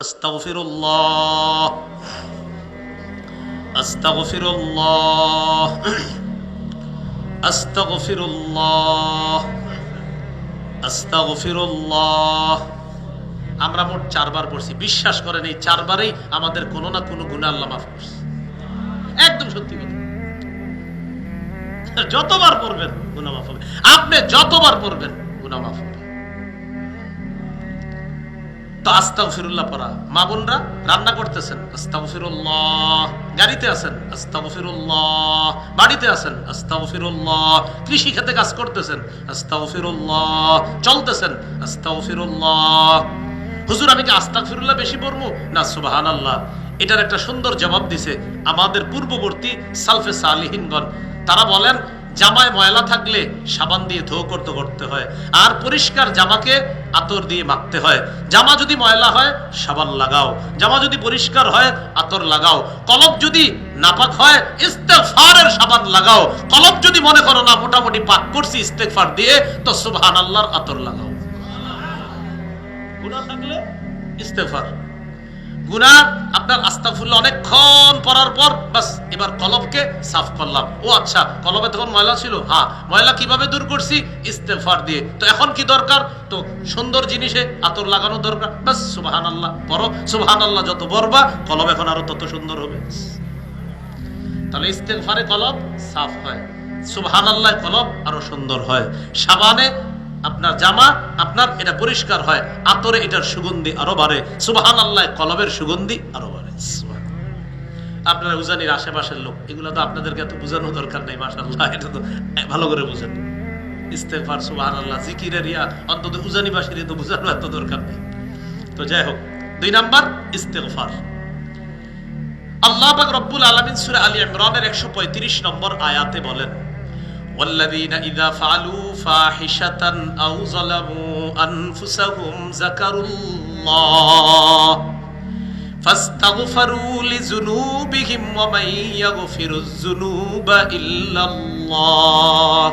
আস্তাগফিরুল্লাহ আস্তাগফিরুল্লাহ আস্তাগফিরুল্লাহ আস্তাগফিরুল্লাহ। আমরা মোট 4 বার পড়ছি। বিশ্বাস করেন এই 4 বারেই আমাদের কোনো না কোনো গুনাহ আল্লাহ মাফ করছে। একদম সত্যি কথা। যতবার পড়বেন গুনাহ মাফ হবে। আপনি যতবার পড়বেন গুনাহ মাফ হবে। তো আস্তাগফিরুল্লাহ পড়া। মা বোনরা রান্না করতেছেন, আস্তাগফিরুল্লাহ। গাড়িতে আছেন, আস্তাগফিরুল্লাহ। বাড়িতে আছেন, আস্তাগফিরুল্লাহ। কৃষি ক্ষেতে কাজ করতেছেন, আস্তাগফিরুল্লাহ। চলতেছেন, আস্তাগফিরুল্লাহ। হুজুর আমি কি আস্তাগফিরুল্লাহ বেশি পড়বো না সুবহানাল্লাহ? এটার একটা সুন্দর জবাব দিছে আমাদের পূর্ববর্তী সালফে সালিহিনগণ। তারা বলেন জামায় ময়লা থাকলে সাবান দিয়ে ধো করতে হয়, আর পরিষ্কার জামাকে আতর দিয়ে মাখতে হয়। জামা যদি ময়লা হয় সাবান লাগাও, জামা যদি পরিষ্কার হয় আতর লাগাও। কলব যদি নাপাক হয় ইস্তেগফারের সাবান লাগাও। কলব যদি মনে করো না মোটামুটি পাক করছি ইস্তেগফার দিয়ে, তো সুবহানাল্লাহর আতর লাগাও। গুনাহ থাকলে ইস্তেগফার, গুনাহ আপনার আস্তাগফিরুল্লাহ অনেকক্ষণ পড়ার পর বাস এবার কলবকে সাফ করলাম। ও আচ্ছা, কলবে তখন ময়লা ছিল, হ্যাঁ ময়লা কিভাবে দূর করছি? ইস্তেগফার দিয়ে। তো এখন কি দরকার? তো সুন্দর জিনিসে আতর লাগানো দরকার। বাস সুবহানাল্লাহ পড়ো। সুবহানাল্লাহ যত পড়বা কলব এখন আরো তত সুন্দর হবে। তাহলে ইস্তেগফারে কলব সাফ হয়, সুবহানাল্লাহ কলব আরো সুন্দর হয়। সাবানে আপনার জামা আপনার এটা পরিষ্কার হয়, আতরে এটার সুগন্ধি আরো বাড়ে। সুবহানাল্লাহ কলবের সুগন্ধি আরো বাড়ে। আপনারা উজানির আশেপাশের লোক, এগুলো তো আপনাদেরকে এত বোঝানো দরকার নেই। মাশাআল্লাহ এটা তো ভালো করে বুঝেন। ইস্তেগফার সুবহানাল্লাহ জিকিরের অন্তত উজানিবাসীর তো বোঝানো এত দরকার নেই। তো যাই হোক, 2 নাম্বার ইস্তেগফার। আল্লাহ পাক রব্বুল আলামিন সূরা আলী ইমরানের 135 নম্বর আয়াতে বলেন, والذين إذا فعلوا فاحشة أو ظلموا أنفسهم ذكروا الله فاستغفروا لذنوبهم ومن يغفر الذنوب إلا الله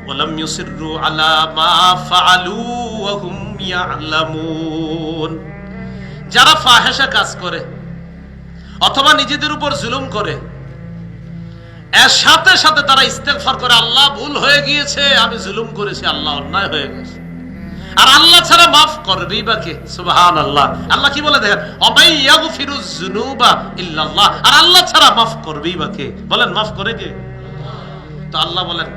ولم يصروا على ما فعلوا وهم يعلمون। যারা ফাহিশা কাজ করে অথবা নিজেদের উপর জুলুম করে, এর সাথে সাথে তারা ইস্তেগফার করে, আল্লাহ ভুল হয়ে গিয়েছে, আমি জুলুম করেছি, আল্লাহ অন্যায় হয়ে গেছে। আর আল্লাহ ছাড়া মাফ করবেই বা কে? সুবহানাল্লাহ। আল্লাহ কি বলে দেখেন, ওমাই ইয়াগফিরুজ যুনুবা ইল্লাল্লাহ। আর আল্লাহ ছাড়া মাফ করবেই বা কে? বলেন মাফ করে কে? তো আল্লাহ বলেন,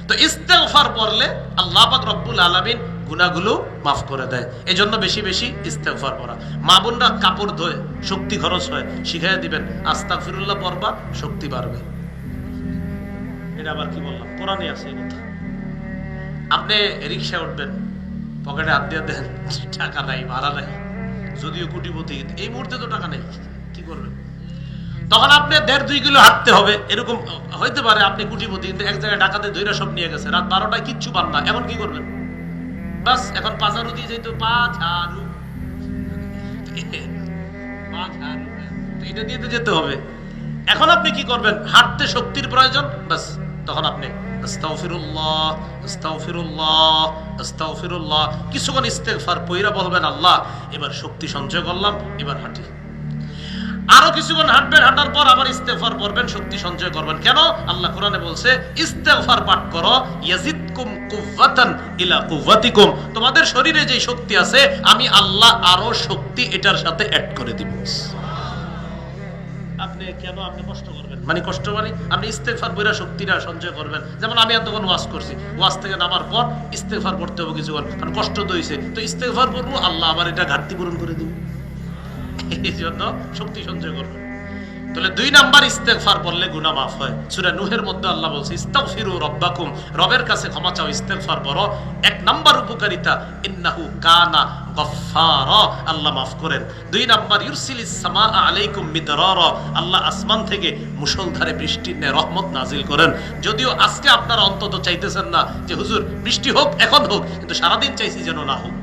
তো ইস্তেগফার পড়লে আল্লাহ পাক রব্বুল আলামিন গুনাহগুলো মাফ করে দেয়। এজন্য বেশি বেশি ইস্তেগফার পড়া। মা বোনরা কাপড় ধোয়, শক্তি খরচ হয়, শিখাইয়া দিবেন আস্তাগফিরুল্লাহ পড়বা, শক্তি বাড়বে। এটা আবার কি বললাম, কোরআনে আছে এই কথা। আপনি রিকশায় উঠবেন, পকেটে হাত দিয়ে দেন, টাকা নাই, ভাড়া নাই, যদিও কোটিপতি, এই মুহূর্তে তো টাকা নেই, কি করবেন? তখন আপনি 1.5-2 কিলো হাঁটতে হবে। এরকম হইতে পারে আপনি কোটিপতি, কিন্তু এক জায়গায় ডাকাতে ধইরা সব নিয়ে গেছে, রাত 12টায় কিচ্ছু পান না, এখন কি করবেন? বাস এখন পাঁচারু দিয়ে যাইতো, পাঁচারু, এটা দিয়ে তো যেতে হবে। এখন আপনি কি করবেন? হাঁটতে শক্তির প্রয়োজন, বাস তখন আপনি আস্তাগফিরুল্লাহ আস্তাগফিরুল্লাহ আস্তাগফিরুল্লাহ কিছুক্ষণ ইস্তেগফার পয়রা বলবেন, আল্লাহ এবার শক্তি সঞ্চয় করলাম, এবার হাঁটি। আরো কিছুক্ষণ হাঁটবেন, হাঁটার পর আবার ইস্তেগফার পড়বেন, শক্তি সঞ্চয় করবেন। কেন? আল্লাহ কোরআনে বলছে ইস্তেগফার পাঠ করো, ইয়াজিদকুম কুওয়াতান ইলা কুওয়াতিকুম। তোমাদের শরীরে যে শক্তি আছে আমি আল্লাহ আরো শক্তি এটার সাথে অ্যাড করে দিব। আপনি কেন আপনি কষ্ট করবেন? মানে কষ্ট মানে আপনি ইস্তেগফার পড়া শক্তিটা সঞ্চয় করবেন। যেমন আমি এতক্ষণ ওয়াজ করছি, ওয়াজ থেকে নামার পর ইস্তেগফার পড়তে হবে কিছুক্ষণ, কারণ কষ্ট তো হইছে, তো ইস্তেগফার পড়বো, আল্লাহ আমার এটা ঘাটতি পূরণ করে দিব, এই জন্য শক্তি সঞ্চয় করবেন। তাহলে 2 নাম্বার ইস্তেগফার পড়লে গুনাহ মাফ হয়। সূরা নূহের মধ্যে আল্লাহ বলছে ইস্তাগফিরু রাব্বাকুম, রবের কাছে ক্ষমা চাও, ইস্তেগফার পড়ো। 1 নাম্বার উপকারিতা ইন্নাহু কানা গফফারা, আল্লাহ মাফ করেন। 2 নাম্বার ইউরসিলিস সামাআ আলাইকুম মিদরারা, আল্লাহ আসমান থেকে মুষলধারে বৃষ্টির ন্যায় রহমত নাজিল করেন। যদিও আজকে আপনারা অন্তত চাইতেছেন না যে হুজুর বৃষ্টি হোক, এখন হোক, কিন্তু সারাদিন চাইছি যেন না হোক।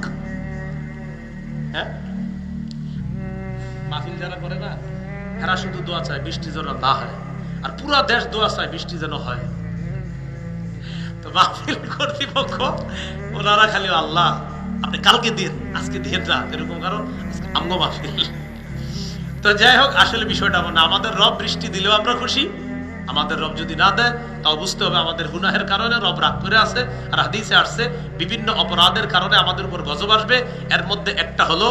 হ্যাঁ, মাহফিল যারা করে না, এরা শুধু দোয়া চায় বৃষ্টি যেন না হয়, আর পুরা দেশ দোয়া চায় বৃষ্টি যেন হয়। তো মাহফিল কর্তৃপক্ষ ওনারা খালি আল্লাহ আপনি কালকে দিন, আজকে দিয়ে না, এরকম, কারণ আমগো মাহফিল। তো যাই হোক, আসলে বিষয়টা এমন না, আমাদের রব বৃষ্টি দিলেও আমরা খুশি, আমাদের রব যদি না দেয় তাও বুঝতে হবে আমাদের গুনাহের কারণে রব রাগ করে আছে। আর হাদিসে আসছে বিভিন্ন অপরাধের কারণে আমাদের উপর গজব আসবে, এর মধ্যে একটা হলো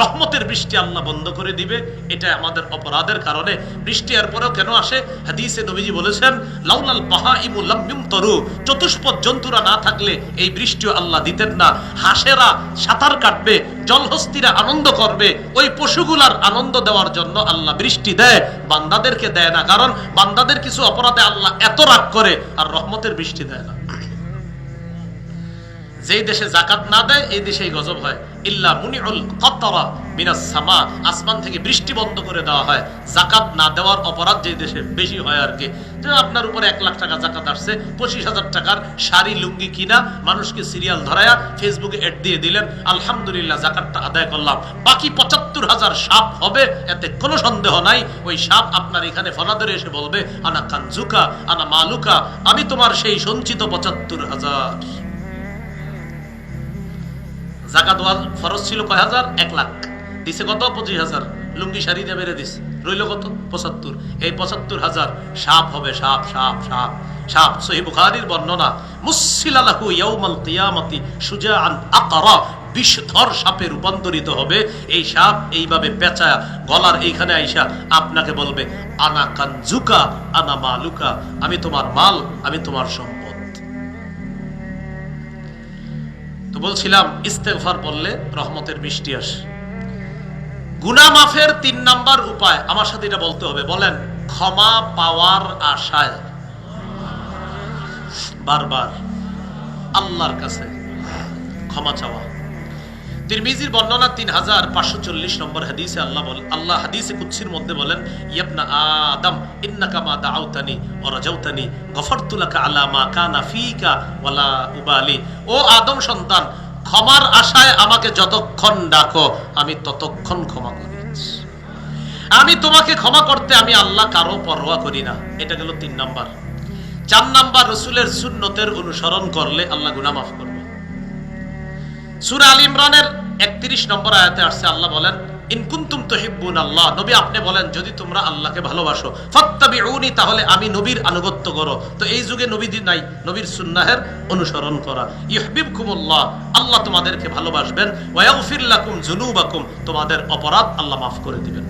রহমতের বৃষ্টি আল্লাহ বন্ধ করে দিবে, এটা আমাদের অপরাধের কারণে। বৃষ্টি এরপরেও কেন আসে? হাদিসে নবীজি বলেছেন, লাউলাল বাহাইমু লাম ইউমতারু, চতুষ্পদ জন্তুরা না থাকলে এই বৃষ্টিও আল্লাহ দিতেন না। হাঁসেরা সাঁতার কাটবে, জলহস্তিরা আনন্দ করবে, ওই পশুগুলার আনন্দ দেওয়ার জন্য আল্লাহ বৃষ্টি দেয়, বান্দাদেরকে দেয় না। কারণ বান্দাদের কিছু অপরাধে আল্লাহ এত রাগ করে, আর রহমতের বৃষ্টি দেয় না। যেই দেশে যাকাত না দেয় এই দেশেই গজব হয়। ইল্লা মুনিউল কাতরা মিনাস সামা, আসমান থেকে বৃষ্টি বন্ধ করে দেওয়া হয়। যাকাত না দেওয়ার অপরাধ যেই দেশে বেশি হয় আর কি। যে আপনার উপরে 1 লাখ টাকা যাকাত আসছে, 25,000 টাকার শাড়ি লুঙ্গি কিনা মানুষকে সিরিয়াল ধরায়া ফেসবুকে এড দিয়ে দিলেন, আলহামদুলিল্লাহ যাকাতটা আদায় করলাম। বাকি 75,000 সাপ হবে, এতে কোনো সন্দেহ নাই। ওই সাপ আপনার এখানে ফনা ধরে এসে বলবে, আনা কানজুকা আনা মালুকা, আমি তোমার সেই সঞ্চিত 75,000। যাকাত ফরজ ছিল কয় হাজার? 1 লাখ, দিছে কত? 25,000। লুঙ্গি শাড়ি দিয়ে বেড়ে দিছে, রইল কত? 75। এই 75,000 সাপ হবে, সাপ সাপ সাপ সাপ। সহিহ বুখারীর বর্ণনা, মুসসিলা লাহু ইয়াউমাল কিয়ামতি শুজাআন আকরা, বিষধর সাপে রূপান্তরিত হবে। এই সাপ এইভাবে পেঁচা গলার এইখানে আইসা আপনাকে বলবে, আনা কানজুকা আনা মালুকা, আমি তোমার মাল, আমি তোমার সম্পদ। তো বলছিলাম ইস্তেগফার বললে রহমতের বৃষ্টি আসে। গুনাহ মাফের 3 নাম্বার উপায়, আমার সাথে এটা বলতে হবে, বলেন, ক্ষমা পাওয়ার আশায় বারবার আল্লাহর কাছে ক্ষমা চাওয়া। তিরমিজির বর্ণনা 3540 নম্বর হাদিসে আল্লাহ হাদিসে কুদসির মধ্যে বলেন, ইয়াবনা আদম ইন্নাকা মা দাআউতানি ওয়া রাজাউতানি গফারতু লাকা আলা মা কানা ফিকা ওয়ালা উবালি। ও আদম সন্তান, ক্ষমার আশায় আমাকে যতক্ষণ ডাকো আমি ততক্ষণ ক্ষমা করি। আমি তোমাকে ক্ষমা করতে আমি আল্লাহ কারো পরোয়া করি না। এটা গেল 3 নাম্বার। 4 নাম্বার, রাসূলের সুন্নতের অনুসরণ করলে আল্লাহ গুনাহ মাফ করবে। সূরা আল ইমরানের 31 নম্বর আয়াতে আসছে, আল্লাহ বলেন, ইন কুনতুম তুহিব্বুনাল্লাহ, নবী আপনি বলেন যদি তোমরা আল্লাহকে ভালোবাসো, ফাত্তাবিউনি, তাহলে আমি নবীর আনুগত্য করো। তো এই যুগে নবীদের নাই, নবীর সুন্নাহের অনুসরণ করা। ইউহিব্বুকুমুল্লাহ, আল্লাহ তোমাদেরকে ভালোবাসবেন। ওয়া ইয়াগফির লাকুম যুনুবাকুম, তোমাদের অপরাধ আল্লাহ মাফ করে দিবেন।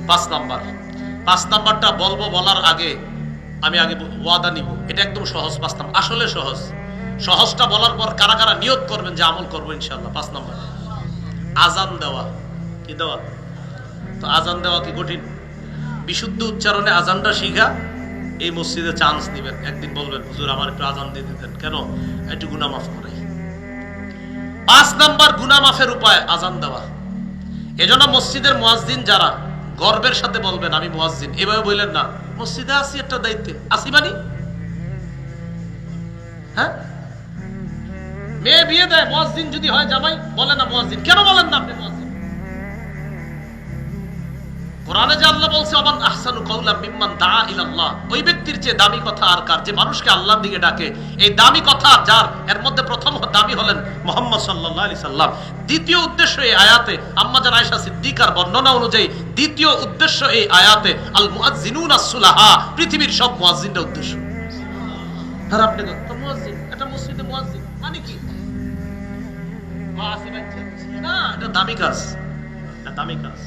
5 নাম্বারটা বলবো, বলার আগে আমি ওয়াদা নিব, এটা একদম সহজ। 5 নাম্বার আসলে সহজ। সহজটা বলার পর কারা কারা নিয়ত করবেন যে আমল করবো ইনশাআল্লাহ। 5 নাম্বার, আজান দেওয়া। কি দেওয়া? তো আজান দেওয়া কি কঠিন? বিশুদ্ধ উচ্চারণে আজানটা শিখা এই মসজিদে চান্স দিবেন। একদিন বলবেন, হুজুর আমার একটু আজান দিয়ে দিতেন, কেন? একটু গুনাহ মাফ করে। 5 নাম্বার গুনাহ মাফের উপায় আজান দেওয়া। এজন্য মসজিদের মুয়াজ্জিন যারা, গর্বের সাথে বলবেন আমি মুয়াজ্জিন, এভাবে বললেন না মসজিদে আসি একটা দায়িত্বে আসি, মানে হ্যাঁ, মেয়ে বিয়ে দেয়, মুয়াজ্জিন যদি হয় জামাই, বলে না মুয়াজ্জিন। কেন বলেন না আপনি মুয়াজ্জিন? কোরআনে যে আল্লাহ বলছে, আমান আহসানু কাওলাম মিম্মান দাআ ইলাল্লাহ, ওই ব্যক্তির চেয়ে দামি কথা আর কার, যে মানুষকে আল্লাহর দিকে ডাকে। এই দামি কথা যার, এর মধ্যে প্রথম দামি হলেন মুহাম্মদ সাল্লাল্লাহু আলাইহি সাল্লাম। দ্বিতীয় উদ্দেশ্য এই আয়াতে, আম্মা জান আয়েশা সিদ্দিকার বর্ণনা অনুযায়ী দ্বিতীয় উদ্দেশ্য এই আয়াতে, আল মুয়াজ্জিনুন আস-সুলাহা, পৃথিবীর সব মুয়াজ্জিনদের উদ্দেশ্য। আর আপনি তো মুয়াজ্জিন, এটা মসজিদে মুয়াজ্জিন মানে কি? না, এটা দামি কাজ, এটা দামি কাজ,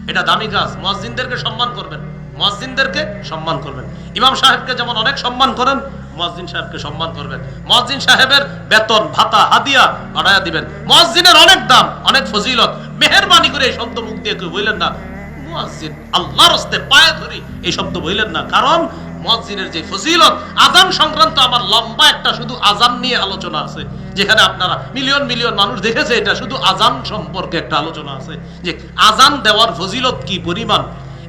এটা দামি কাজ। মুয়াজ্জিনদেরকে সম্মান করবেন, মুয়াজ্জিনদেরকে সম্মান করবেন। ইমাম সাহেবকে যেমন অনেক সম্মান করেন, মুয়াজ্জিন সাহেবকে সম্মান করবেন। মুয়াজ্জিন সাহেবের বেতন ভাতা হাদিয়া বাড়ায়া দিবেন। মুয়াজ্জিনের অনেক দাম, অনেক ফজিলত। মেহেরবানি করে এই শব্দ মুখ দিয়ে কেউ বললেন না মুয়াজ্জিন, আল্লাহর রাস্তে পায়ে ধরি এই শব্দ বললেন না। কারণ মুয়াজ্জিনের যে ফজিলত, আজান সংক্রান্ত আমার লম্বা একটা শুধু আজান নিয়ে আলোচনা আছে, যেখানে আপনারা মিলিয়ন মিলিয়ন মানুষ দেখেছে। এটা শুধু আজান সম্পর্কে একটা আলোচনা আছে, যে আজান দেওয়ার ফজিলত কি পরিমাণ।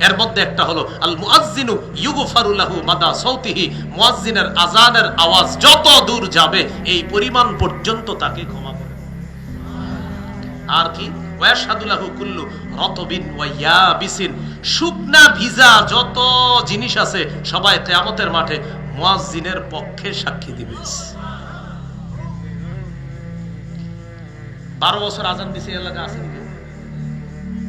এর মধ্যে একটা হলো আল মুয়াজ্জিনু ইউগফারু লাহু মাদা সাউতিহি, মুয়াজ্জিনের আজানের আওয়াজ যত দূর যাবে এই পরিমাণ পর্যন্ত তাকে ক্ষমা করে। আর কি? ওয়াশহাদু লাহু কুল্লু রাতবিন ওয়া ইয়াবিসিন, শুকনা ভিজা যত জিনিস আছে সবাই কিয়ামতের মাঠে মুয়াজ্জিনের পক্ষে সাক্ষী দিবে। 12 বছর আজান দিছে এলাকা আছে কেউ?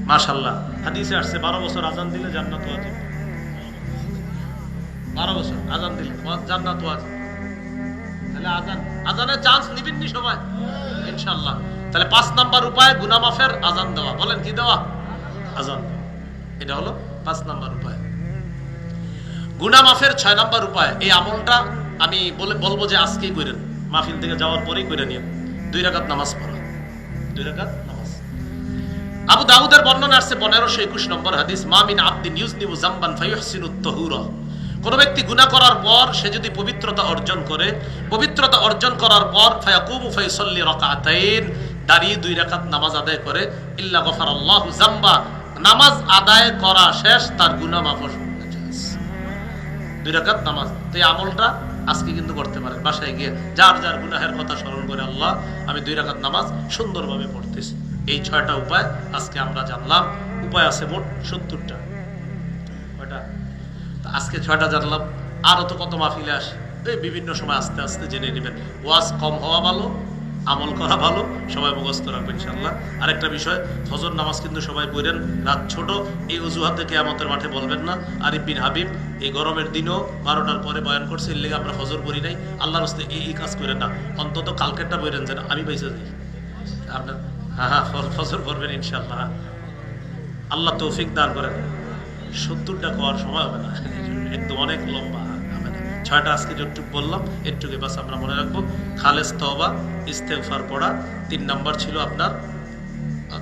মাশাআল্লাহ, হাদিসে আসছে 12 বছর আজান দিলে জান্নাত ওয়াজিব। 12 বছর আজান দিলে জান্নাত ওয়াজিব। তাহলে আজানের চান্স নিবেন নি সবাই ইনশাআল্লাহ। তাহলে 5 নাম্বার উপায় গুনাহ মাফের আজান দেওয়া। বলেন কি দেওয়া? আজান। এটা হলো 5 নাম্বার উপায়। গুনাহ মাফের 6 নাম্বার উপায়, এই আমলটা আমি বলবো যে আজকেই করেন, মাহফিল থেকে যাওয়ার পরেই করে নিন। 2 রাকাত নামাজ পড়া। 2 রাকাত নামাজ। আবু দাউদের বর্ণনা আসছে 1521 নম্বর হাদিস, মা মিন আবদিন ইউযনিবু যামবান ফায়ুহসিনুত তাহুরা। কোন ব্যক্তি গুনাহ করার পর সে যদি পবিত্রতা অর্জন করে, পবিত্রতা অর্জন করার পর ফায়াকুমু ফায়ুসাল্লি রাকাতাইন, দাঁড়িয়ে 2 রাকাত নামাজ আদায় করে, ইল্লা গফারাল্লাহু যামবা, নামাজ আদায় করা শেষ তার গুনাহ মাফ হয়ে যায়। 2 রাকাত নামাজ। তো এই আমলটা আজকে কিন্তু করতে পারেন, বাসায় গিয়ে যার যার গুনাহের কথা স্মরণ করে, আল্লাহ আমি 2 রাকাত নামাজ সুন্দরভাবে পড়তেছি। এই 6টা উপায় আজকে আমরা জানলাম। উপায় আছে মোট 70টা। কয়টা? আজকে 6টা জানলাম। আরো তো কত মাহফিলে আসে, এই বিভিন্ন সময় আস্তে আস্তে জেনে নেবেন। ওয়াজ কম হওয়া ভালো, আমল করা ভালো। সবাই মুখস্থ রাখবেন ইনশাআল্লাহ। আরেকটা বিষয়, ফজর নামাজ কিন্তু সবাই পড়েন। রাত ছোট, এই অজুহাতে কিয়ামতের মাঠে বলবেন না আরিফ বিন হাবিব এই গরমের দিনও 12টার পরে বয়ান করছে, এর লেগে আমরা ফজর পড়ি নাই। আল্লাহর রাস্তায় এই কাজ করেন না, অন্তত কালকেরটা পড়েন যেন আমি পাইছে যাই আপনার। হ্যাঁ, ফজর পড়বেন ইনশাআল্লাহ। আল্লাহ তৌফিক দান করেন। 70টা করার সময় হবে না, একদম অনেক লম্বা হবে না। 6টা আজকে যতটুকু বললাম এটুকু বাস আমরা মনে রাখবো। খালেস তওবা, ইস্তেগফার পড়া। 3 নাম্বার ছিল আপনার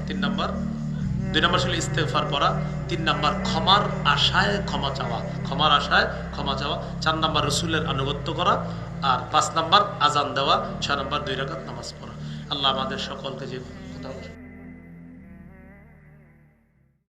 2 নাম্বার ছিল ইস্তেগফার পড়া। 3 নাম্বার ক্ষমার আশায় ক্ষমা চাওয়া, ক্ষমার আশায় ক্ষমা চাওয়া। 4 নাম্বার রাসূলের আনুগত্য করা। আর 5 নাম্বার আজান দেওয়া। 6 নাম্বার 2 রাকাত নামাজ পড়া। আল্লাহ আমাদের সকলকে যে